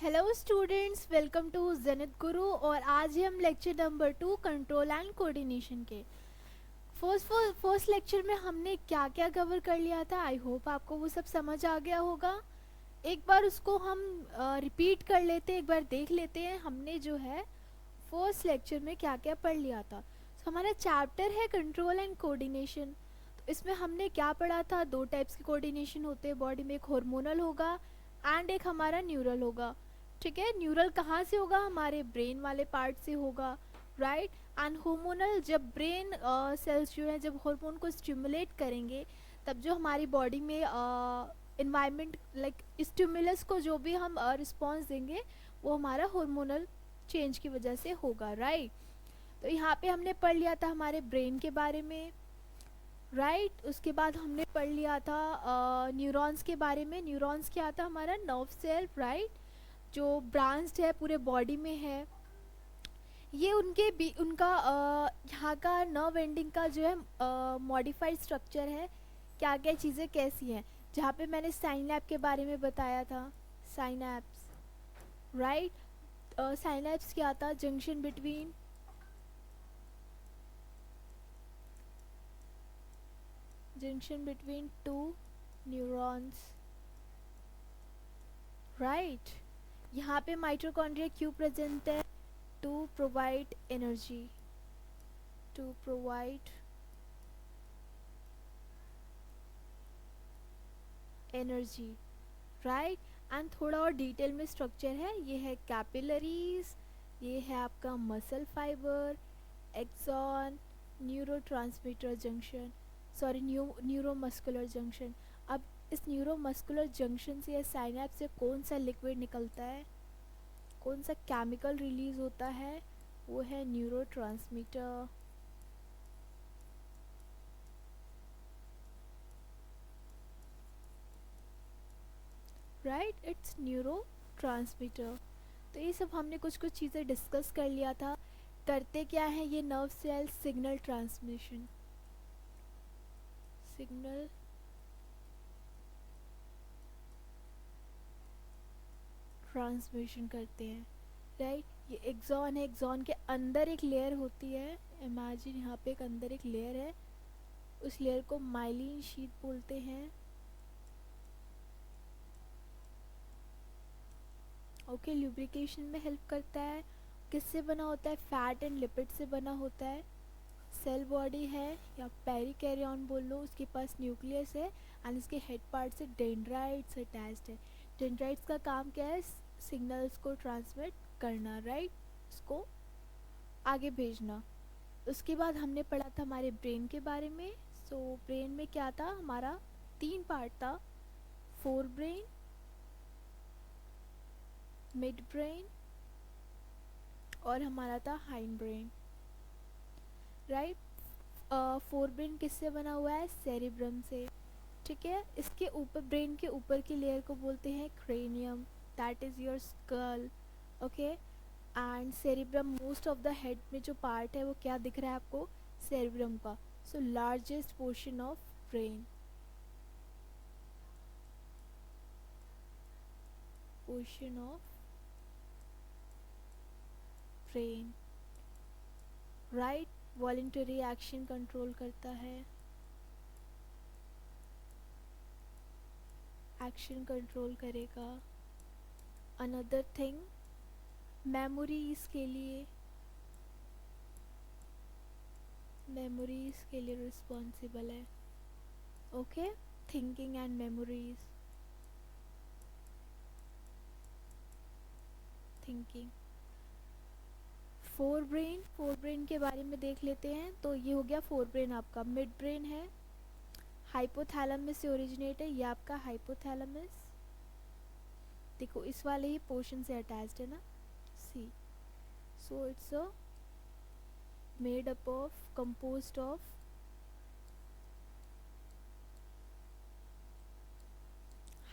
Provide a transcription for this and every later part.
Hello students, welcome to Jenit गुरु। और आज ही हम lecture number 2 control and coordination के फर्स्ट लेक्चर में हमने क्या क्या कवर कर लिया था। आई होप आपको वो सब समझ आ गया होगा। एक बार उसको हम रिपीट कर लेते हैं, एक बार देख लेते हैं हमने जो है फर्स्ट लेक्चर में क्या क्या पढ़ लिया था। हमारा चैप्टर है कंट्रोल एंड कोऑर्डिनेशन। तो इसमें हमने क्या पढ़ा था, दो टाइप्स के कोऑर्डिनेशन होते हैं बॉडी में, एक हार्मोनल होगा एंड एक हमारा न्यूरल होगा। ठीक है, न्यूरल कहाँ से होगा, हमारे ब्रेन वाले पार्ट से होगा, राइट। एंड हार्मोनल जब ब्रेन सेल्स जो है जब हार्मोन को स्टिमुलेट करेंगे, तब जो हमारी बॉडी में इन्वायरमेंट लाइक स्टिमुलस को जो भी हम रिस्पॉन्स देंगे वो हमारा हार्मोनल चेंज की वजह से होगा, राइट। तो यहाँ पे हमने पढ़ लिया था हमारे ब्रेन के बारे में, राइट। उसके बाद हमने पढ़ लिया था न्यूरॉन्स के बारे में। न्यूरॉन्स क्या था, हमारा नर्व सेल, राइट, जो ब्रांच्ड है पूरे बॉडी में है। ये उनके भी उनका यहाँ का नर्व एंडिंग का जो है मॉडिफाइड स्ट्रक्चर है, क्या क्या चीज़ें कैसी हैं, जहाँ पे मैंने साइनैप के बारे में बताया था। Synapse, right. साइनैप्स क्या था, junction between two neurons, right. यहाँ पे माइटोकॉन्ड्रिया क्यों प्रेजेंट है, to provide energy, to provide energy, right. And थोड़ा और डिटेल में स्ट्रक्चर है, ये है कैपिलरीज, ये है आपका muscle fibre, axon, neuro junction, sorry neuromuscular junction. अब इस न्यूरोमस्कुलर जंक्शन से या साइनैप्स से कौन सा लिक्विड निकलता है, कौन सा केमिकल रिलीज होता है, वो है न्यूरो, राइट, इट्स न्यूरो। तो ये सब हमने कुछ कुछ चीज़ें डिस्कस कर लिया था। करते क्या है ये नर्व सेल, सिग्नल ट्रांसमिशन करते हैं, राइट। ये एक्सॉन है, एक्सॉन के अंदर एक लेयर होती है, इमेजिन यहाँ पे एक अंदर एक लेयर है, उस लेयर को माइलिन शीट बोलते हैं। ओके, ल्यूब्रिकेशन में हेल्प करता है। किससे बना होता है, फैट एंड लिपिड से बना होता है। सेल बॉडी है या पेरिकैरियन बोल लो, उसके पास न्यूक्लियस है एंड इसके हेड पार्ट से डेंड्राइट्स अटैच्ड है। डेंड्राइट्स का काम क्या है, सिग्नल्स को ट्रांसमिट करना, राइट, उसको आगे भेजना। उसके बाद हमने पढ़ा था हमारे ब्रेन के बारे में। सो ब्रेन में क्या था, हमारा तीन पार्ट था, फोर ब्रेन, मिड ब्रेन और हमारा था hind brain, right. Fore brain किससे बना हुआ है, सेरिब्रम से, ठीक है। इसके ऊपर, ब्रेन के ऊपर की लेयर को बोलते हैं cranium, that is your skull, okay. And cerebrum, most of the head में जो पार्ट है वो क्या दिख रहा है आपको, सेरिब्रम का। So largest portion of brain, portion of brain, right. Voluntary action control करता है, एक्शन कंट्रोल करेगा। अनदर थिंग, मेमोरीज के लिए, मेमोरीज के लिए रिस्पॉन्सिबल है, okay. Thinking and memories, thinking. Fore brain के बारे में देख लेते हैं। तो ये हो गया फोर ब्रेन आपका। मिड ब्रेन है, हाइपोथैलेमस से ओरिजिनेट है, ये आपका हाइपोथैलेमस, देखो इस वाले ही पोर्शन से अटैच्ड है ना, see. So it's a made up of, composed of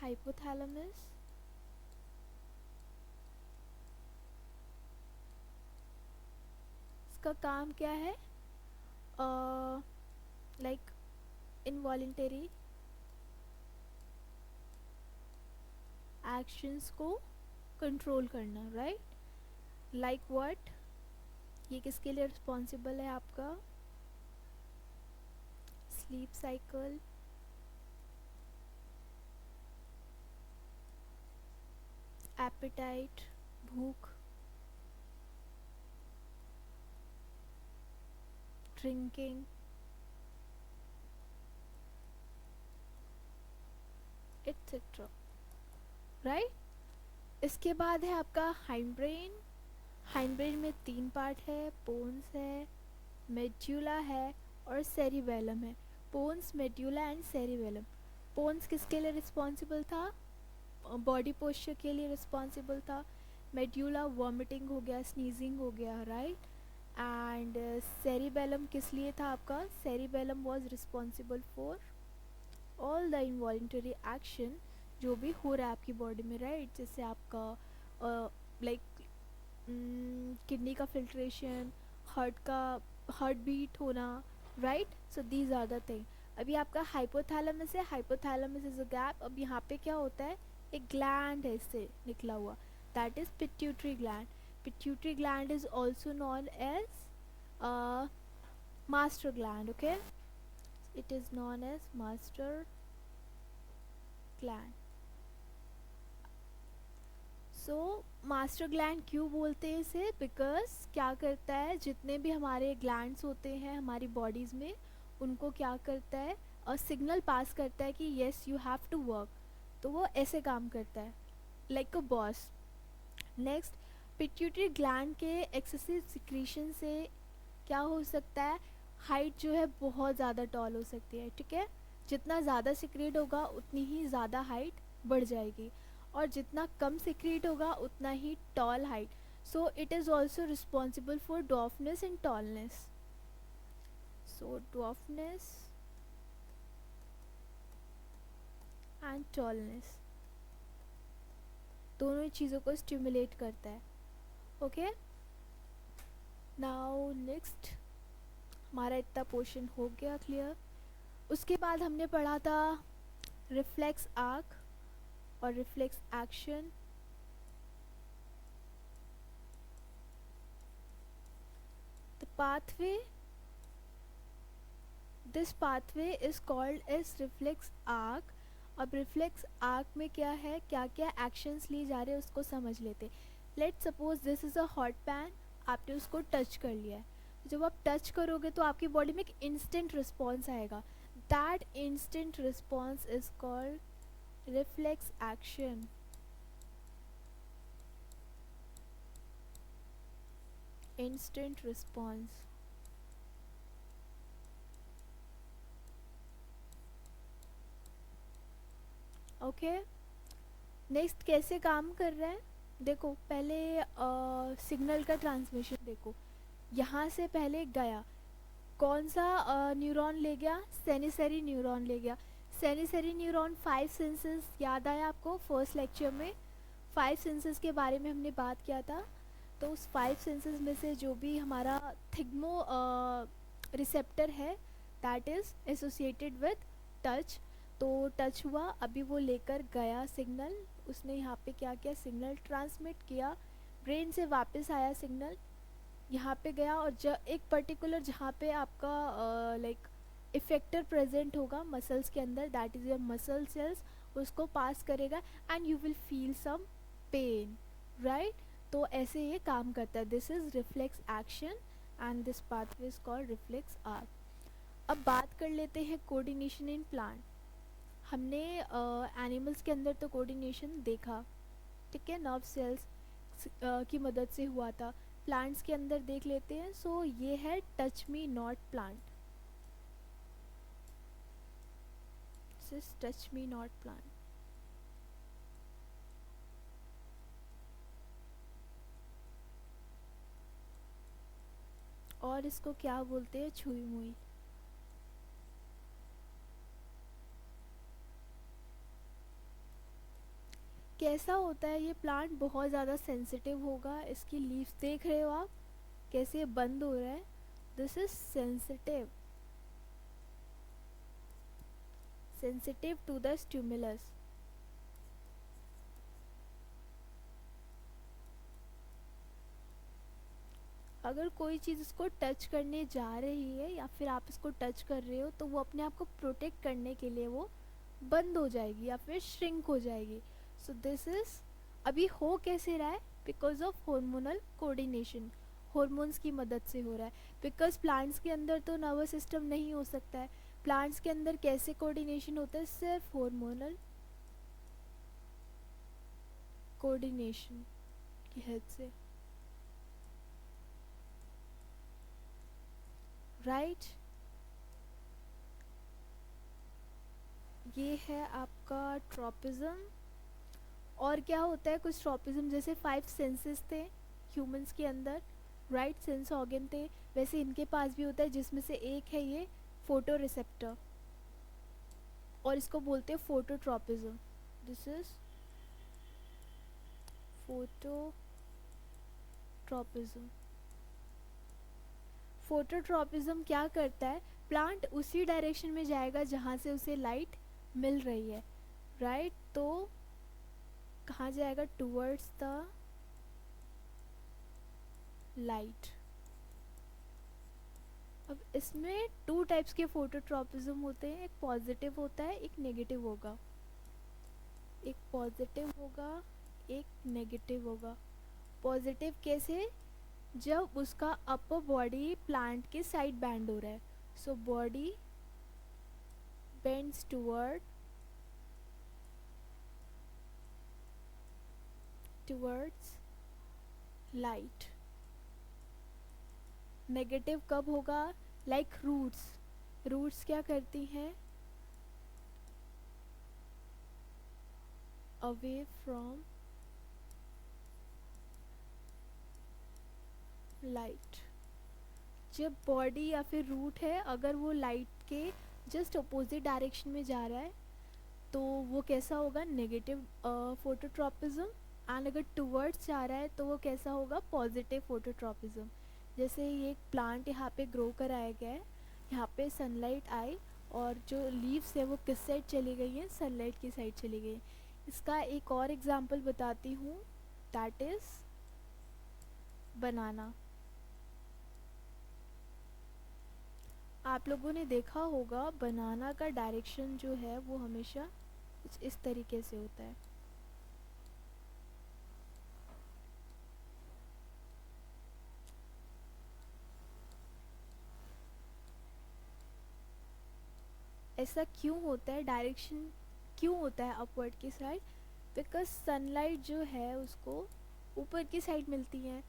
hypothalamus, इसका काम क्या है, लाइक इनवॉलेंटरी एक्शंस को कंट्रोल करना, राइट? Like what? ये किसके लिए रिस्पॉन्सिबल है आपका? स्लीप साइकिल, एपेटाइट, भूख, ड्रिंकिंग, एट्सेट्रा, राइट? इसके बाद है आपका हाइंड ब्रेन। हाइंड ब्रेन में 3 पार्ट है, पोन्स है, मेड्यूला है और सेरिबेलम है। Pons, medulla and cerebellum. Pons किसके लिए रिस्पॉन्सिबल था? बॉडी पोस्चर के लिए रिस्पॉन्सिबल था। मेड्यूला वॉमिटिंग हो गया, स्नीजिंग हो गया, राइट? एंड सेरिबेलम किस लिए था आपका? Cerebellum was responsible for all the involuntary action जो भी हो रहा है आपकी बॉडी में, राइट? जैसे आपका लाइक किडनी का फिल्ट्रेशन, हार्ट बीट होना, right? So these are the thing. अभी आपका हाइपोथैलेमस है, हाइपोथैलेमस इज अ गैप। अब यहाँ पे क्या होता है, एक ग्लैंड है इससे निकला हुआ, that is pituitary gland. Pituitary gland is also known as master gland, okay? It is known as master gland. So master gland क्यों बोलते हैं इसे? बिकॉज क्या करता है, जितने भी हमारे ग्लैंड्स होते हैं हमारी बॉडीज़ में, उनको क्या करता है, और सिग्नल पास करता है कि yes you have to work. तो वो ऐसे काम करता है, like a boss. Next, pituitary gland के एक्सेसिव सिक्रीशन से क्या हो सकता है, हाइट जो है बहुत ज़्यादा टॉल हो सकती है, ठीक है? जितना ज़्यादा सिक्रेट होगा उतनी ही ज़्यादा हाइट बढ़ जाएगी, और जितना कम सिक्रेट होगा उतना ही tall height. So it is also responsible for dwarfness and tallness. So dwarfness and tallness दोनों ही चीज़ों को स्टिमुलेट करता है, ओके? नाउ नेक्स्ट, हमारा इतना पोर्शन हो गया क्लियर। उसके बाद हमने पढ़ा था रिफ्लेक्स आर्क और reflex action. The pathway, this pathway is called as reflex arc. अब रिफ्लेक्स आर्क में क्या है, क्या क्या एक्शंस लिए जा रहे हैं उसको समझ लेते। Let suppose this is a hot pan, आपने उसको टच कर लिया है। जब आप टच करोगे तो आपकी बॉडी में एक इंस्टेंट रिस्पॉन्स आएगा, that instant response is called reflex action. Instant response, okay? Next कैसे काम कर रहा है, देखो पहले सिग्नल का ट्रांसमिशन देखो। यहाँ से पहले गया, कौन सा न्यूरॉन ले गया? सेनिसरी न्यूरॉन ले गया। सेनिसरी न्यूरॉन 5 सेंसेस याद आया आपको? फर्स्ट लेक्चर में 5 सेंसेस के बारे में हमने बात किया था। तो उस 5 सेंसेस में से जो भी हमारा थिग्मो रिसेप्टर है, that is associated with touch. तो टच हुआ, अभी वो लेकर गया सिग्नल, उसने यहाँ पे क्या किया, सिग्नल ट्रांसमिट किया, ब्रेन से वापस आया सिग्नल, यहाँ पे गया, और एक पर्टिकुलर जहाँ पे आपका लाइक इफेक्टर प्रेजेंट होगा मसल्स के अंदर, that is your muscle cells, उसको पास करेगा and you will feel some pain, right? तो ऐसे ये काम करता है। This is reflex action and this pathway is called reflex arc. अब बात कर लेते हैं कोऑर्डिनेशन इन प्लांट। हमने एनिमल्स के अंदर तो कोऑर्डिनेशन देखा, ठीक है, नर्व सेल्स की मदद से हुआ था। प्लांट्स के अंदर देख लेते हैं। सो ये है touch me not plant, this is touch me not plant. और इसको क्या बोलते हैं, छुई मुई। कैसा होता है ये प्लांट, बहुत ज़्यादा सेंसिटिव होगा। इसकी लीव्स देख रहे हो आप कैसे बंद हो रहा है, this is sensitive, sensitive to the stimulus. अगर कोई चीज़ उसको टच करने जा रही है या फिर आप इसको टच कर रहे हो तो वो अपने आप को प्रोटेक्ट करने के लिए वो बंद हो जाएगी या फिर श्रिंक हो जाएगी. सो दिस इज़ अभी हो कैसे रहा है, because of hormonal coordination. Hormones की मदद से हो रहा है. बिकॉज प्लांट्स के अंदर तो नर्वस सिस्टम नहीं हो सकता है. प्लांट्स के अंदर कैसे कोऑर्डिनेशन होता है, सिर्फ हार्मोनल कोऑर्डिनेशन की हेल्प से. राइट ये है आपका ट्रॉपिज्म. और क्या होता है, कुछ ट्रॉपिज्म जैसे 5 सेंसेस थे ह्यूमंस के अंदर, राइट, सेंस ऑर्गन थे, वैसे इनके पास भी होता है, जिसमें से एक है ये फोटो रिसेप्टर और इसको बोलते हैं phototropism. This is phototropism. Phototropism क्या करता है, प्लांट उसी डायरेक्शन में जाएगा जहाँ से उसे लाइट मिल रही है, राइट. तो कहाँ जाएगा, टूवर्ड्स द लाइट. अब इसमें 2 टाइप्स के फोटोट्रॉपिज्म होते हैं, एक पॉजिटिव होता है, एक नेगेटिव होगा. एक पॉजिटिव होगा, एक नेगेटिव होगा. पॉजिटिव कैसे, जब उसका अपर बॉडी प्लांट के साइड बैंड हो रहा है. So body bends towards light. Negative कब होगा, लाइक रूट्स क्या करती हैं, अवे फ्रॉम लाइट. जब बॉडी या फिर रूट है अगर वो लाइट के जस्ट अपोजिट डायरेक्शन में जा रहा है तो वो कैसा होगा, नेगेटिव फोटोट्रॉपिज्म. एंड अगर टुवर्ड्स जा रहा है तो वो कैसा होगा, पॉजिटिव फोटोट्रॉपिज्म. जैसे ये एक प्लांट यहाँ पे ग्रो कराया गया है, यहाँ पे सनलाइट आई और जो लीव्स है वो किस साइड चली गई हैं, सनलाइट की साइड चली गई. इसका एक और एग्जांपल बताती हूँ, दैट इज़ बनाना. आप लोगों ने देखा होगा बनाना का डायरेक्शन जो है वो हमेशा कुछ इस तरीके से होता है. ऐसा क्यों होता है, डायरेक्शन क्यों होता है अपवर्ड की साइड, बिकॉज सनलाइट जो है उसको ऊपर की साइड मिलती है.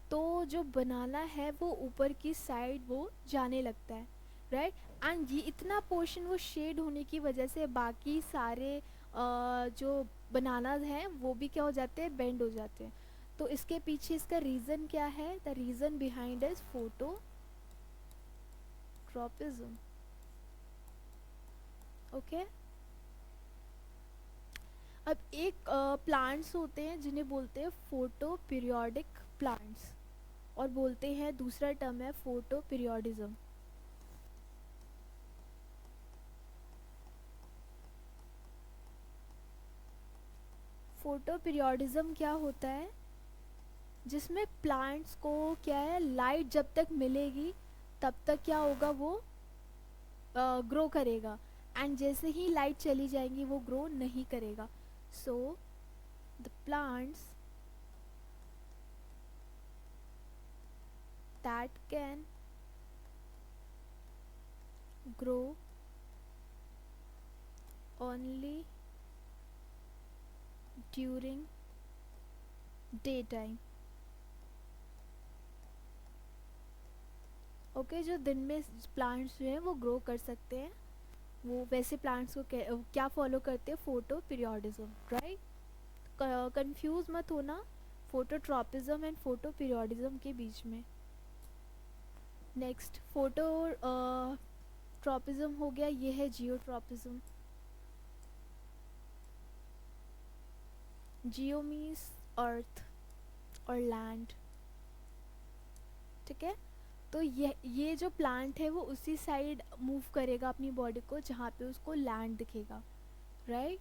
तो जो बनाना है वो ऊपर की साइड वो जाने लगता है, राइट. एंड ये इतना पोर्शन वो शेड होने की वजह से बाकी सारे जो बनानाज हैं वो भी क्या हो जाते हैं, बेंड हो जाते हैं. तो इसके पीछे इसका रीज़न क्या है, the reason behind is phototropism. Okay. अब एक प्लांट्स होते हैं जिन्हें बोलते हैं फोटो पीरियोडिक प्लांट्स और बोलते हैं, दूसरा टर्म है फोटो पीरियोडिज्म. फोटो पीरियोडिज्म क्या होता है, जिसमें प्लांट्स को क्या है, लाइट जब तक मिलेगी तब तक क्या होगा, वो ग्रो करेगा. एंड जैसे ही लाइट चली जाएंगी वो ग्रो नहीं करेगा. So the plants that can grow only during daytime. Okay जो दिन में प्लांट्स जो हैं वो ग्रो कर सकते हैं, वो वैसे प्लांट्स को क्या फॉलो करते हैं, फोटो पीरियोडिज्म, राइट. कंफ्यूज मत होना फोटोट्रॉपिज्म एंड फोटो पीरियोडिज्म के बीच में. नेक्स्ट फोटो ट्रॉपिज्म हो गया, ये है जियोट्रॉपिज्म. जियो मीन्स अर्थ और लैंड, ठीक है. तो ये जो प्लांट है वो उसी साइड मूव करेगा अपनी बॉडी को जहाँ पे उसको लैंड दिखेगा, राइट.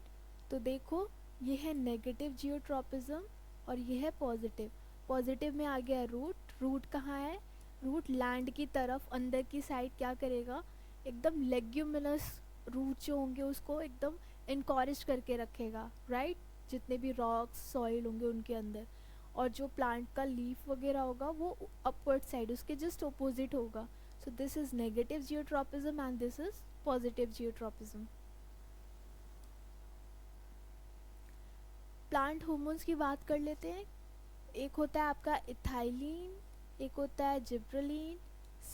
तो देखो ये है नेगेटिव जियोट्रॉपिज्म और ये है पॉजिटिव. पॉजिटिव में आ गया रूट। रूट कहाँ है? रूट लैंड की तरफ अंदर की साइड क्या करेगा, एकदम लेग्यूमिनस रूट जो होंगे उसको एकदम इनकॉरेज करके रखेगा, राइट, जितने भी रॉक्स सॉइल होंगे उनके अंदर। और जो प्लांट का लीफ वगैरह होगा वो अपवर्ड साइड उसके जस्ट अपोजिट होगा। So this is negative geotropism and this is positive geotropism. Plant hormones की बात कर लेते हैं। एक होता है आपका इथाइलिन, एक होता है gibberellin,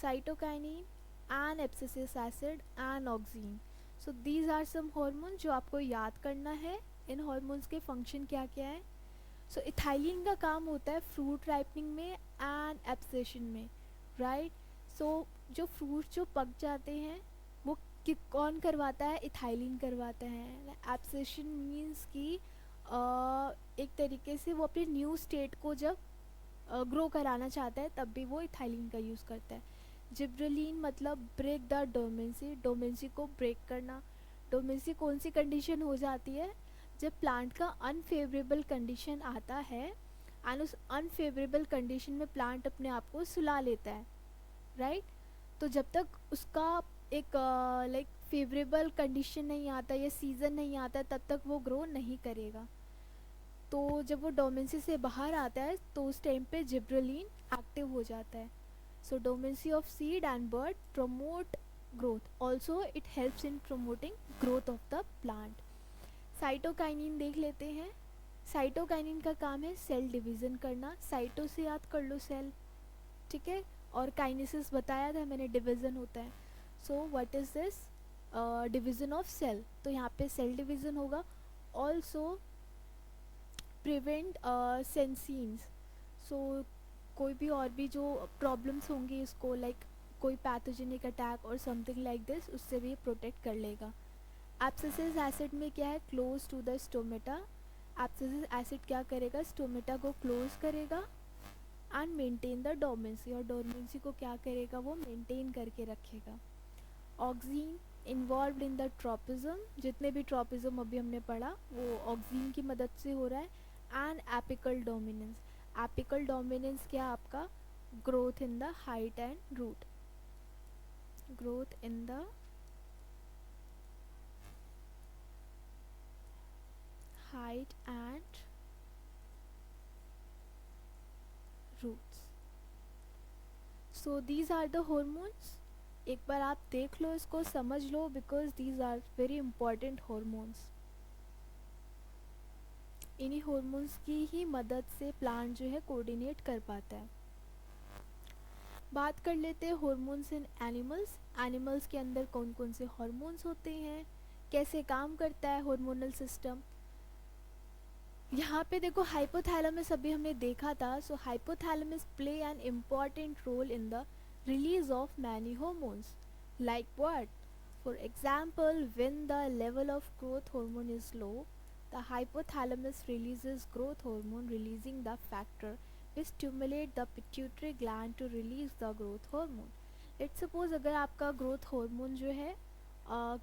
cytokinin and abscisic acid and auxin. So these are some hormone जो आपको याद करना है। इन हार्मोन्स के फंक्शन क्या क्या है? सो इथाइलिन का काम होता है फ्रूट राइपनिंग में एंड एब्सेशन में, राइट। सो जो फ्रूट जो पक जाते हैं वो कौन करवाता है? इथाइलिन करवाता है। एब्सेशन मीन्स कि एक तरीके से वो अपने न्यू स्टेट को जब ग्रो कराना चाहता है तब भी वो इथाइलिन का यूज़ करता है। जिब्रेलिन मतलब ब्रेक द डोमेंसी, डोमेंसी को ब्रेक करना। डोमेंसी कौन सी कंडीशन हो जाती है? जब प्लांट का अनफेवरेबल कंडीशन आता है एंड उस अनफेवरेबल कंडीशन में प्लांट अपने आप को सुला लेता है, राइट। तो जब तक उसका एक लाइक फेवरेबल कंडीशन नहीं आता या सीज़न नहीं आता तब तक वो ग्रो नहीं करेगा। तो जब वो डोमेंसी से बाहर आता है तो उस टाइम पे जिब्रेलिन एक्टिव हो जाता है। So dormancy of seed and bud promote growth, also it helps in promoting growth of the plant. Cytokinin देख लेते हैं। साइटोकाइनिन का काम है सेल डिवीज़न करना। साइटो से याद कर लो सेल, ठीक है, और काइनेसिस बताया था मैंने, डिवीज़न होता है। So what is this? Division of cell. तो यहाँ पे सेल डिवीज़न होगा। Also prevent senescence. सो कोई भी और भी जो प्रॉब्लम्स होंगी इसको, लाइक कोई पैथोजेनिक अटैक और समथिंग लाइक दिस, उससे भी प्रोटेक्ट कर लेगा। एब्सिसिक एसिड में क्या है? Close to the stomata. Abscisic acid क्या करेगा? स्टोमेटा को क्लोज करेगा एंड मेंटेन द डोमेंसी, और डोमेंसी को क्या करेगा? वो मेंटेन करके रखेगा। Auxin involve in the tropism, जितने भी ट्रॉपिज्म अभी हमने पढ़ा वो ऑक्सीन की मदद से हो रहा है। And apical dominance, apical dominance क्या आपका? Growth in the height and root, growth in the height and roots. So these are the hormones. एक बार आप देख लो, इसको समझ लो, because these are very important hormones. इन्हीं हॉर्मोन्स की ही मदद से प्लांट जो है कोऑर्डिनेट कर पाता है। बात कर लेते हैं हॉर्मोन्स इन एनिमल्स। एनिमल्स के अंदर कौन कौन से हॉर्मोन्स होते हैं, कैसे काम करता है हॉर्मोनल सिस्टम। यहाँ पे देखो हाइपोथैलेमस अभी हमने देखा था। So hypothalamus play an important role in the release of many hormones. Like what? For example, when the level of growth hormone is low, the hypothalamus releases growth hormone, releasing the factor which stimulate the pituitary gland to release the growth hormone. Let's suppose अगर आपका growth hormone जो है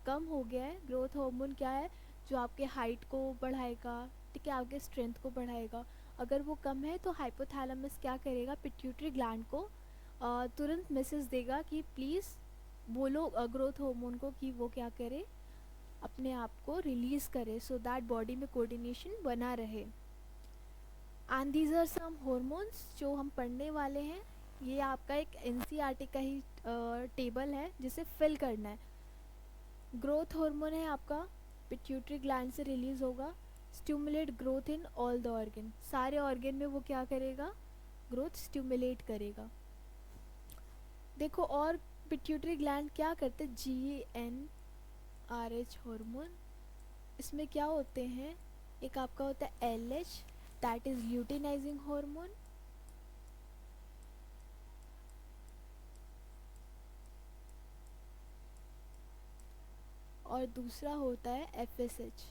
कम हो गया है। growth hormone क्या है? जो आपके हाइट को बढ़ाएगा, ठीक है, आपके स्ट्रेंथ को बढ़ाएगा। अगर वो कम है तो हाइपोथैलेमस क्या करेगा? पिट्यूटरी ग्लैंड को तुरंत मैसेज देगा कि प्लीज़ बोलो ग्रोथ हार्मोन को कि वो क्या करे, अपने आप को रिलीज़ करे, सो दैट बॉडी में कोऑर्डिनेशन बना रहे। And these are some hormones जो हम पढ़ने वाले हैं। ये आपका एक एनसीईआरटी का ही टेबल है जिसे फिल करना है। ग्रोथ हार्मोन है आपका, पिट्यूटरी ग्लैंड से रिलीज़ होगा। Stimulate growth in all the organ, सारे ऑर्गन में वो क्या करेगा? ग्रोथ स्टिमुलेट करेगा। देखो और पिट्यूटरी ग्लैंड क्या करते हैं? GnRH हार्मोन, इसमें क्या होते हैं? एक आपका होता है LH, that is luteinizing hormone. और दूसरा होता है FSH,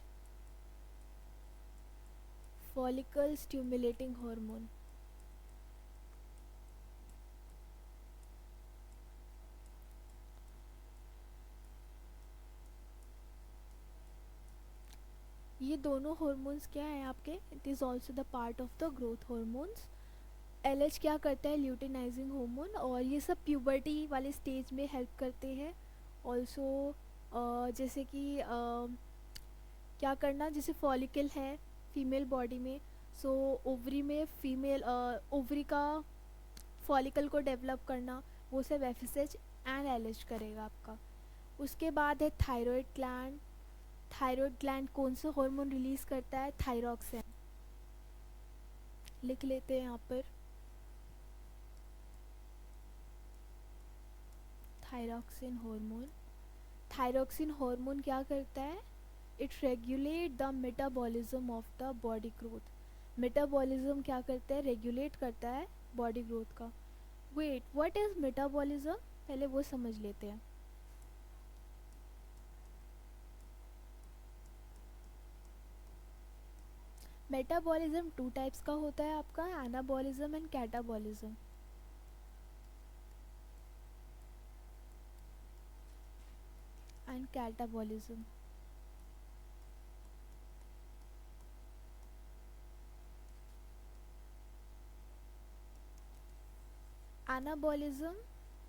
फॉलिकल स्टिमुलेटिंग हार्मोन। ये दोनों हार्मोन्स क्या है आपके? It is also the part of the growth hormones. LH क्या करता है, ल्यूटिनाइजिंग हार्मोन, और ये सब प्यूबर्टी वाले स्टेज में हेल्प करते हैं ऑल्सो। जैसे कि क्या करना, जैसे फॉलिकल है फीमेल बॉडी में, सो ओवरी में फीमेल ओवरी का फॉलिकल को डेवलप करना, वो सब एफएसएच एंड एलएच करेगा आपका। उसके बाद है थायराइड ग्लैंड। थायराइड ग्लैंड कौन सा हार्मोन रिलीज़ करता है, थायरॉक्सिन, लिख लेते हैं यहाँ पर, थायरॉक्सिन हार्मोन। थायरॉक्सिन हार्मोन क्या करता है, it regulate the metabolism of the body growth. Metabolism क्या करता है, रेगुलेट करता है बॉडी ग्रोथ का। वेट, व्हाट इज मेटाबॉलिज्म, पहले वो समझ लेते हैं। मेटाबॉलिज्म टू टाइप्स का होता है आपका, anabolism and catabolism. And catabolism, anabolism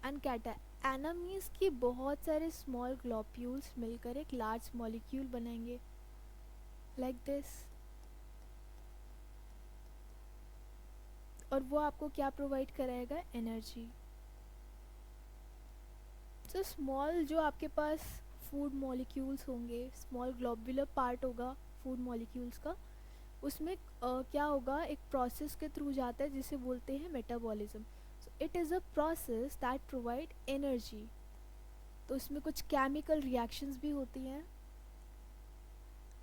and cata. Ana means कि बहुत सारे स्मॉल ग्लोब्यूल्स मिलकर एक लार्ज मॉलिक्यूल बनाएंगे, लाइक दिस। और वो आपको क्या प्रोवाइड कराएगा, एनर्जी। सो स्मॉल जो आपके पास फूड मॉलिक्यूल्स होंगे, स्मॉल ग्लोबुलर पार्ट होगा फूड मॉलिक्यूल्स का, उसमें क्या होगा, एक प्रोसेस के थ्रू जाता है जिसे बोलते हैं metabolism. So it is a process that provide energy. तो उसमें कुछ केमिकल रिएक्शंस भी होती हैं।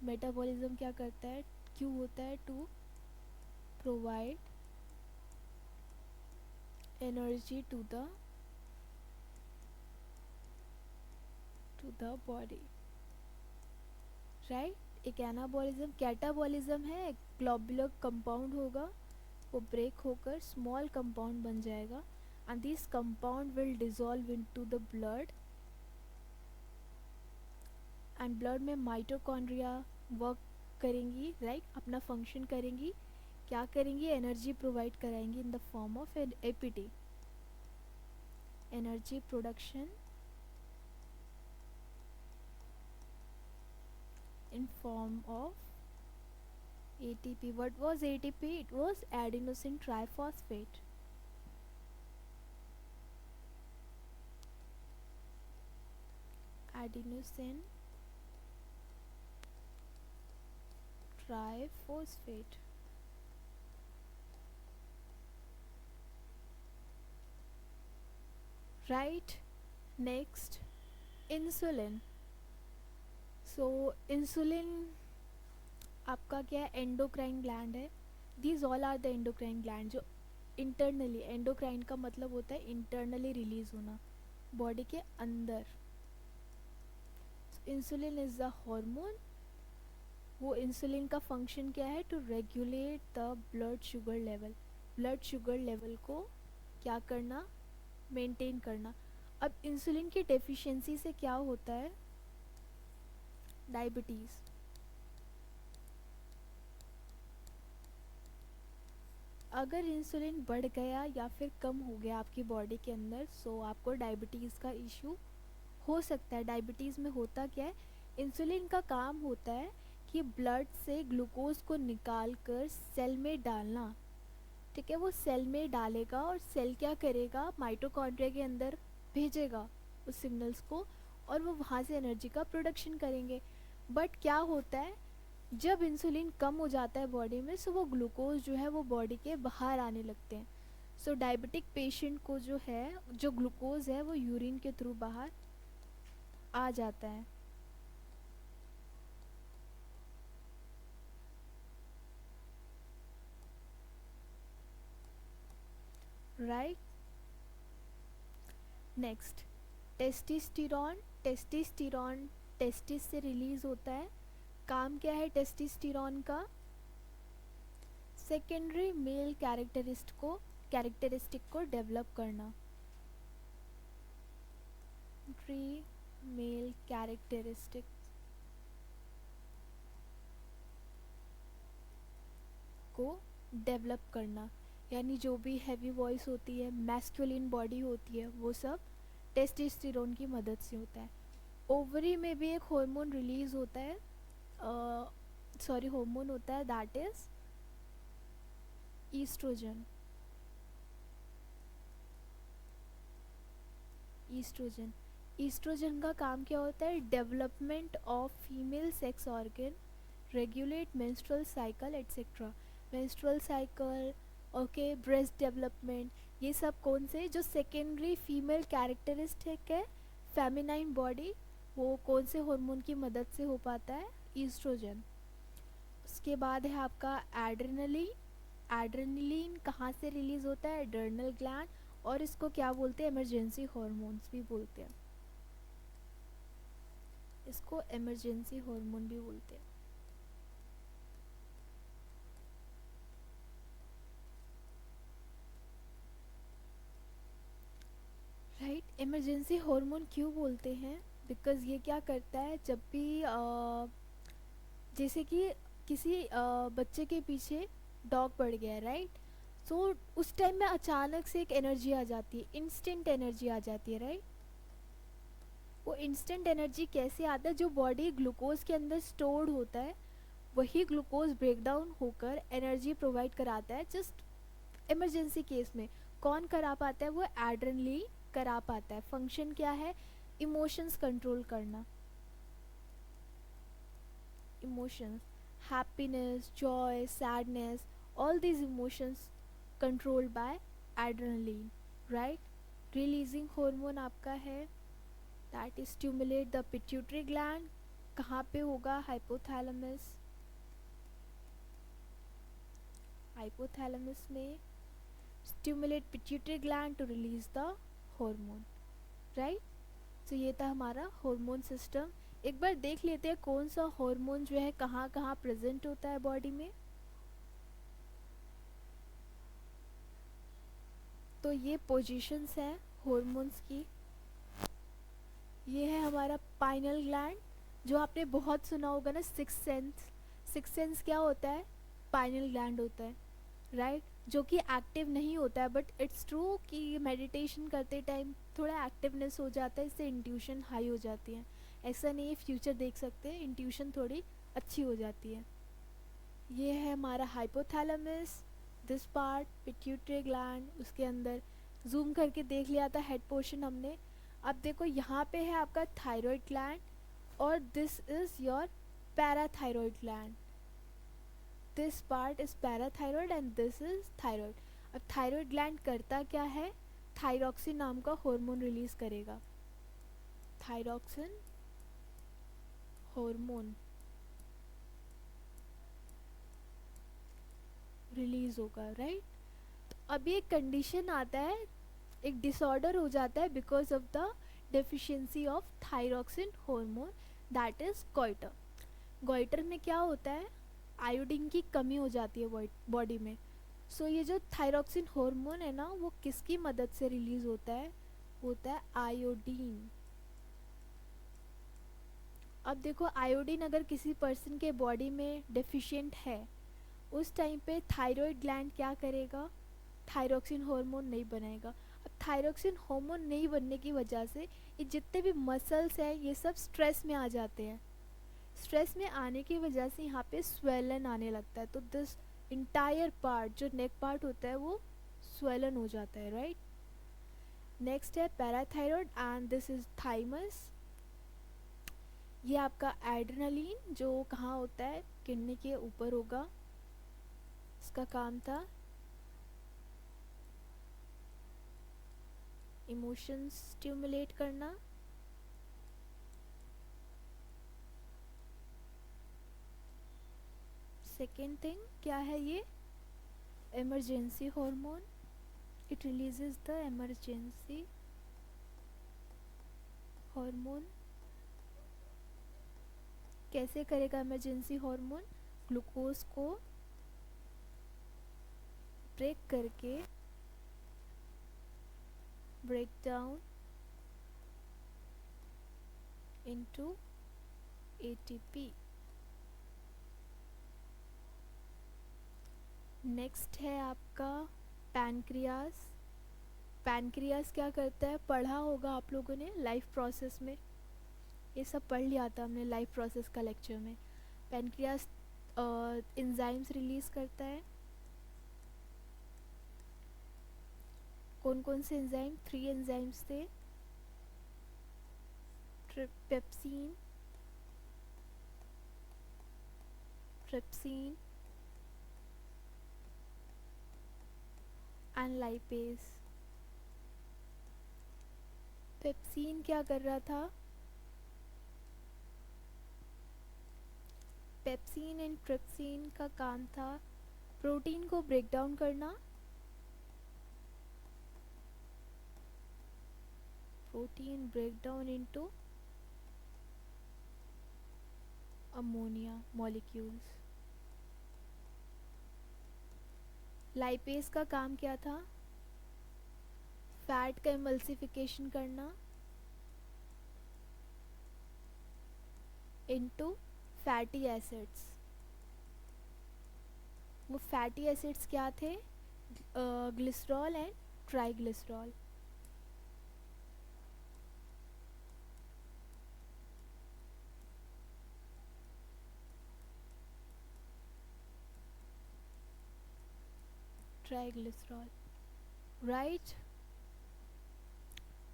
मेटाबॉलिज्म क्या करता है, क्यों होता है, to provide energy to the body, right. एक एनाबॉलिज्म, कैटाबॉलिज्म है, ग्लोबुलर कंपाउंड होगा, वो ब्रेक होकर स्मॉल कंपाउंड बन जाएगा, and this compound will dissolve into the blood, and blood में माइटोकॉन्ड्रिया वर्क करेंगी, राइट, अपना फंक्शन करेंगी। क्या करेंगी, एनर्जी प्रोवाइड कराएंगी in the form of an एपीटी, energy production in form of ATP. What was ATP? It was adenosine triphosphate. Adenosine triphosphate. Right. Next, insulin. So insulin आपका क्या है, एंडोक्राइन ग्लैंड है। These all are the endocrine gland, जो internally, endocrine का मतलब होता है इंटरनली रिलीज होना, बॉडी के अंदर। Insulin is the hormone. वो इंसुलिन का फंक्शन क्या है, to regulate the blood sugar level, blood sugar level को क्या करना, मेंटेन करना। अब इंसुलिन की डेफिशिएंसी से क्या होता है, डायबिटीज़। अगर इंसुलिन बढ़ गया या फिर कम हो गया आपकी बॉडी के अंदर, सो आपको डायबिटीज़ का इशू हो सकता है। डायबिटीज़ में होता क्या है, इंसुलिन का काम होता है कि ब्लड से ग्लूकोज को निकाल कर सेल में डालना, ठीक है। वो सेल में डालेगा और सेल क्या करेगा, माइटोकॉन्ड्रिया के अंदर भेजेगा उस सिग्नल्स को, और वो वहाँ से एनर्जी का प्रोडक्शन करेंगे। बट क्या होता है, जब इंसुलिन कम हो जाता है बॉडी में, सो वो ग्लूकोज जो है वो बॉडी के बाहर आने लगते हैं। सो डायबिटिक पेशेंट को जो है, जो ग्लूकोज है वो यूरिन के थ्रू बाहर आ जाता है। राइट। नेक्स्ट, टेस्टिस्टिरॉन। टेस्टिस्टिरॉन टेस्टिस से रिलीज होता है। काम क्या है टेस्टिस्टिरॉन का, सेकेंडरी मेल कैरेक्टरिस्टिक को डेवलप करना, मेल कैरेक्टरिस्टिक को डेवलप करना। यानी जो भी हैवी वॉइस होती है, मैस्कुलिन बॉडी होती है, वो सब टेस्टोस्टेरोन की मदद से होता है। ओवरी में भी एक हार्मोन रिलीज होता है, हार्मोन होता है, that is oestrogen. Oestrogen oestrogen का काम क्या होता है? Development of female sex organ, regulate menstrual cycle etcetera. Menstrual cycle, okay, breast development, ये सब कौन से जो सेकेंडरी फीमेल कैरेक्टरिस्टिक है फेमिनाइन बॉडी, वो कौन से हार्मोन की मदद से हो पाता है? ईस्ट्रोजन। उसके बाद है आपका एड्रेनलिन। एड्रेनलिन कहाँ से रिलीज होता है? एड्रेनल ग्लैंड, और इसको क्या बोलते हैं? इमरजेंसी हार्मोन्स भी बोलते हैं, इसको इमरजेंसी हार्मोन भी बोलते हैं। राइट, इमरजेंसी हार्मोन क्यों बोलते हैं? बिकॉज ये क्या करता है, जब भी जैसे कि किसी बच्चे के पीछे डॉग पड़ गया है, राइट, सो उस टाइम में अचानक से एक एनर्जी आ जाती है, इंस्टेंट एनर्जी आ जाती है, राइट। वो इंस्टेंट एनर्जी कैसे आता है? जो बॉडी ग्लूकोज के अंदर स्टोर्ड होता है, वही ग्लूकोज ब्रेकडाउन होकर एनर्जी प्रोवाइड कराता है। जस्ट इमरजेंसी केस में कौन करा पाता है? वो एड्रेनलिन करा पाता है। फंक्शन क्या है? इमोशंस कंट्रोल करना। Emotions, happiness, joy, sadness, all these emotions controlled by adrenaline, right. Releasing hormone आपका है that is stimulate the pituitary gland. कहाँ पे होगा? हाइपोथैलेमस। हाइपोथैलेमस में stimulate pituitary gland to release the hormone, right. तो ये था हमारा हार्मोन सिस्टम। एक बार देख लेते हैं कौन सा हार्मोन जो है कहाँ कहाँ प्रेजेंट होता है बॉडी में। तो ये पोजीशंस हैं हार्मोन्स की। ये है हमारा पाइनल ग्लैंड, जो आपने बहुत सुना होगा ना, सिक्स सेंस। सिक्स सेंस क्या होता है? पाइनल ग्लैंड होता है, राइट, जो कि एक्टिव नहीं होता है, बट इट्स ट्रू कि मेडिटेशन करते टाइम थोड़ा एक्टिवनेस हो जाता है, इससे इंट्यूशन हाई हो जाती है। ऐसा नहीं है, फ्यूचर देख सकते हैं, इंट्यूशन थोड़ी अच्छी हो जाती है। ये है हमारा hypothalamus, this part pituitary gland, उसके अंदर जूम करके देख लिया था हेड पोर्शन हमने। अब देखो यहाँ पे है आपका थायराइड ग्लैंड, और this is your parathyroid gland. This part is parathyroid and this is thyroid. अब थायरॉयड ग्लैंड करता क्या है? थायरॉक्सिन नाम का हार्मोन रिलीज करेगा। थायरॉक्सिन हार्मोन रिलीज होगा, राइट। तो अभी एक कंडीशन आता है, एक डिसऑर्डर हो जाता है because of the deficiency of thyroxine hormone, that is goitre. Goitre में क्या होता है? आयोडीन की कमी हो जाती है बॉडी में। सो ये जो थायरॉक्सिन हार्मोन है ना, वो किसकी मदद से रिलीज होता है? होता है आयोडीन। अब देखो, आयोडीन अगर किसी पर्सन के बॉडी में डेफिशिएंट है, उस टाइम पे थायराइड ग्लैंड क्या करेगा? थायरॉक्सिन हार्मोन नहीं बनाएगा। अब थायरॉक्सिन हार्मोन नहीं बनने की वजह से ये जितने भी मसल्स हैं ये सब स्ट्रेस में आ जाते हैं। स्ट्रेस में आने की वजह से यहाँ पे स्वेलन आने लगता है। तो दिस इंटायर पार्ट, जो नेक पार्ट होता है, वो स्वेलन हो जाता है, राइट। नेक्स्ट है parathyroid and this is thymus. ये आपका एड्रेनलिन जो कहाँ होता है? किडनी के ऊपर होगा। इसका काम था इमोशंस स्टिमुलेट करना। सेकेंड थिंग क्या है? ये emergency hormone, it releases the emergency hormone. कैसे करेगा इमरजेंसी हार्मोन? ग्लूकोज को ब्रेक करके, break down into ATP. Next है आपका पैनक्रियास। पैनक्रियास क्या करता है, पढ़ा होगा आप लोगों ने लाइफ प्रोसेस में, ये सब पढ़ लिया था हमने लाइफ प्रोसेस का लेक्चर में। पैनक्रियास एंजाइम्स रिलीज करता है। कौन कौन से एंजाइम, 3 एंजाइम्स थे, pepsin, trypsin and lipase. Pepsin क्या कर रहा था, पेप्सिन एंड ट्रिप्सिन का काम था प्रोटीन को ब्रेक डाउन करना, protein break down into ammonia molecules. Lipase का काम क्या था, फैट का एमल्सिफिकेशन करना इनटू फैटी एसिड्स। वो फैटी एसिड्स क्या थे, glycerol and triglycerol. Triglycerol, right.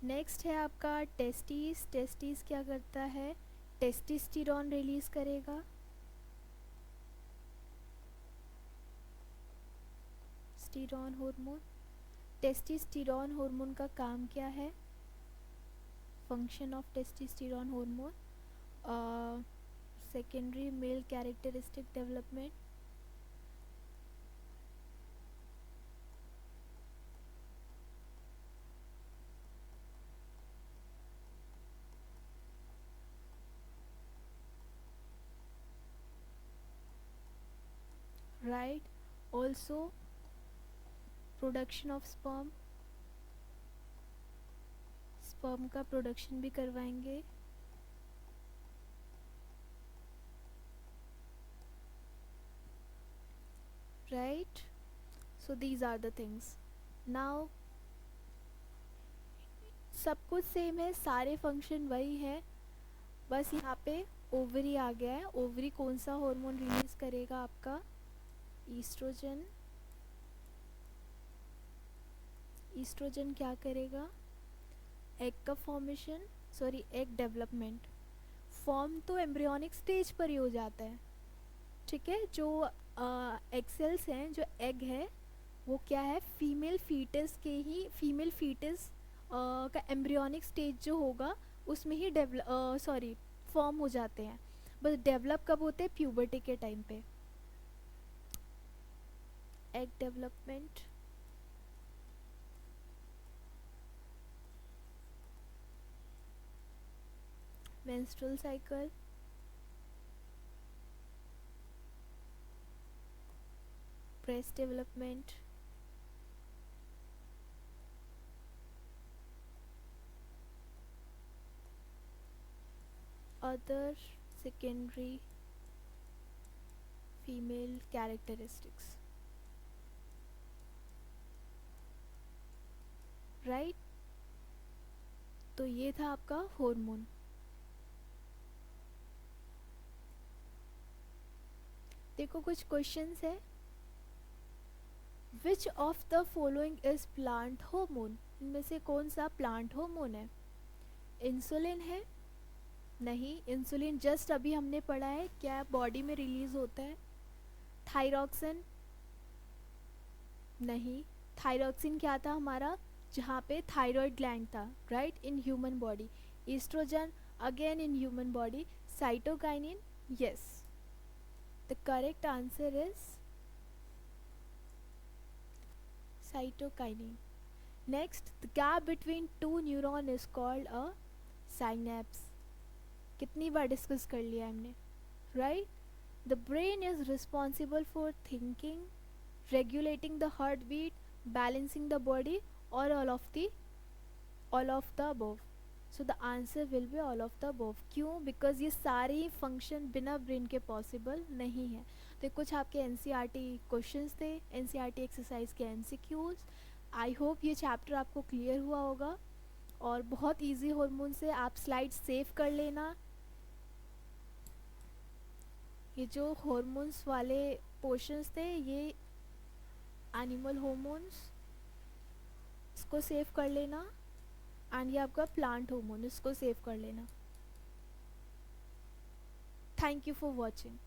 Next है आपका टेस्टिस। टेस्टिस क्या करता है, टेस्टिस्टिरॉन रिलीज करेगा। टेस्टिस्टिरॉन हार्मोन, टेस्टिस्टिरॉन हार्मोन का काम क्या है, function of testosterone hormone, secondary male characteristic development, right. Also production of sperm, sperm का प्रोडक्शन भी करवाएंगे। Right, so these are the things. Now सब कुछ सेम है, सारे फंक्शन वही है, बस यहाँ पे ओवरी आ गया है। ओवरी कौन सा हार्मोन रिलीज करेगा, आपका ईस्ट्रोजन। ईस्ट्रोजन क्या करेगा, एग का formation, sorry egg development. Form तो एम्ब्रियोनिक स्टेज पर ही हो जाता है, ठीक है। जो एग सेल्स हैं, जो एग है वो क्या है, फीमेल फीटस के ही, फीमेल फीटस का एम्ब्रियोनिक स्टेज जो होगा उसमें ही फॉर्म हो जाते हैं। बस डेवलप कब होते हैं, प्यूबर्टी के टाइम पे। Egg development, menstrual cycle, breast development, other secondary female characteristics, right। तो ये था आपका हार्मोन। देखो कुछ क्वेश्चंस है, which of the following is plant hormone, इनमें से कौन सा प्लांट हार्मोन है। इंसुलिन है, नहीं, इंसुलिन जस्ट अभी हमने पढ़ा है क्या बॉडी में रिलीज होता है। थायरॉक्सिन, नहीं, थायरॉक्सिन क्या था हमारा, जहाँ पे थायराइड ग्लैंड था, right, in human body. Oestrogen again in human body. Cytokinin, yes, the correct answer is cytokinin. Next, the gap between two neuron is called a synapse. कितनी बार डिस्कस कर लिया हमने, right? The brain is responsible for thinking, regulating the heartbeat, balancing the body, or all of the above. So the answer will be all of the above. क्यों? Because ये सारे ही function बिना brain के possible नहीं है। तो कुछ आपके एनसीईआरटी क्वेश्चंस थे, एनसीईआरटी एक्सरसाइज के एमसीक्यूज। आई होप ये चैप्टर आपको क्लियर हुआ होगा। और बहुत इजी हार्मोन से आप स्लाइड सेव कर लेना। ये जो हार्मोन्स वाले पोर्शंस थे ये एनिमल हार्मोन्स, इसको सेव कर लेना। एंड ये आपका प्लांट हार्मोन, इसको सेव कर लेना। Thank you for watching.